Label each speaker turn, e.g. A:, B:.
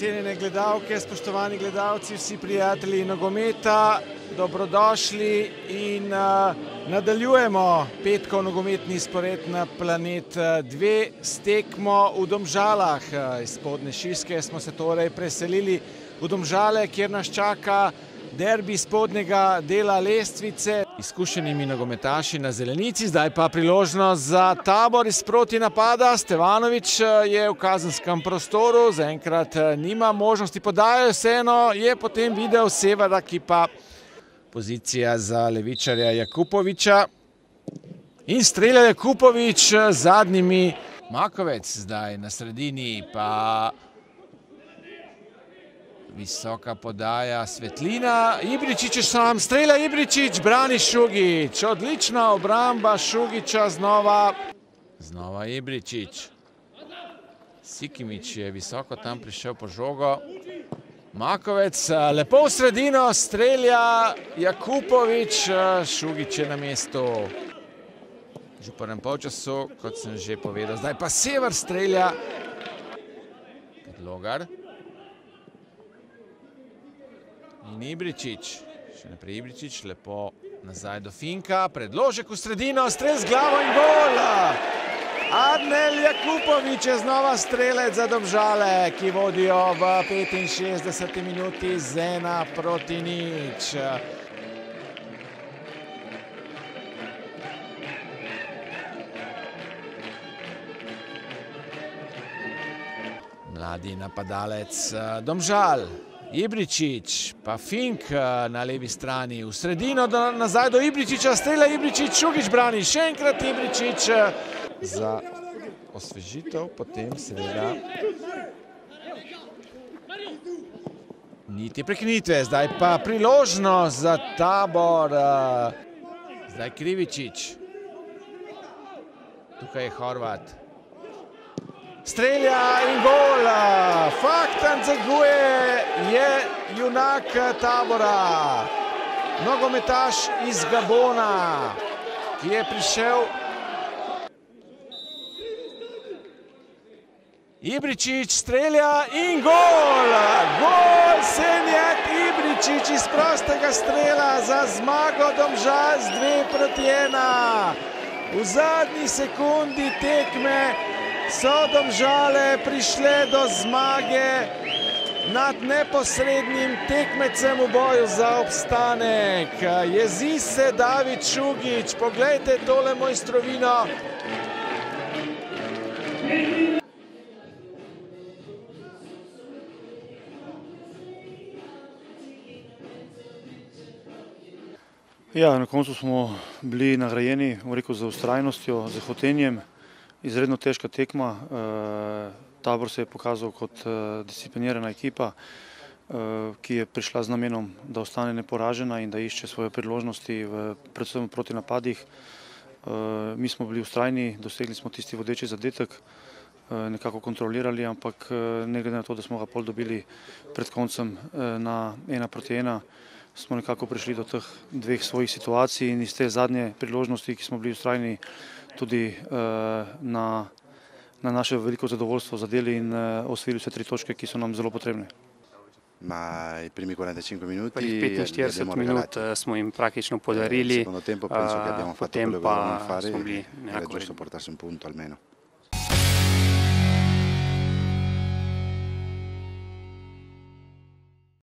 A: cenjene gledalke, spoštovani gledalci, vsi prijatelji nogometa, dobrodošli in nadaljujemo petkov nogometni spored na Planet 2 s tekmo v Domžalah. Iz Spodnje Šiške smo se torej preselili v Domžale, kjer nas čaka derbi spodnjega dela lestvice. Izkušenimi nogometaši na zelenici, zdaj pa priložnost za Tabor iz proti napada. Stevanović je v kazenskem prostoru, zaenkrat nima možnosti podaje, vseeno je potem videl Severa, ki pa pozicija za levičarja Jakupovića. In strelja Jakupović z zadnjimi. Makovec zdaj na sredini, pa visoka podaja, Svetlina, Ibričić je sam, strelja Ibričić, brani Šugić, odlična obramba Šugića znova. Znova Ibričić. Sikimić je visoko tam prišel po žogo. Makovec lepo v sredino, strelja Jakupović, Šugić je na mestu. Že v prvem polčasu, kot sem že povedal, zdaj pa Sever strelja. Podlogar. In Ibričić, še naprej Ibričić, lepo nazaj do Finka, predložek v sredino, strel z glavo in gol! Adnel Jakupović je znova strelec za Domžale, ki vodijo v 65. minuti z 1-0. Mladi napadalec Domžal. Ibričić, pa Fink na levi strani, v sredino, nazaj do Ibričića, strelja Ibričić, Šugić brani, še enkrat Ibričić za osvežitev, potem seveda niti prekinitve, zdaj pa priložnost za Tabor, zdaj Krivičić, tukaj je Horvat. Strelja in gol! Faktan Zaguje je junak Tabora. Nogometaš iz Gabona, ki je prišel. Ibričić strelja in gol! Gol Senijad Ibričić iz prostega strela za zmago Domžal z 2-1. V zadnji sekundi tekme so Domžale prišle do zmage nad neposrednim tekmecem v boju za obstanek. Jezi se David Šugić, poglejte tole mojstrovino.
B: Ja, na koncu smo bili nagrajeni, rekel, za vztrajnostjo, za hotenjem. Izredno težka tekma. Tabor se je pokazal kot disciplinirana ekipa, ki je prišla z namenom, da ostane neporažena in da išče svoje priložnosti, predvsem proti napadih. Mi smo bili vztrajni, dosegli smo tisti vodeči zadetek, nekako kontrolirali, ampak ne glede na to, da smo ga pol dobili pred koncem na 1-1, smo nekako prišli do teh dveh svojih situacij in iz te zadnje priložnosti, ki smo bili vztrajni, tudi na naše veliko zadovoljstvo zadeli in osvojili vse 3 točke, ki so nam zelo potrebne.
C: Prvih 45 minut smo jim praktično podarili, potem pa smo bili nekako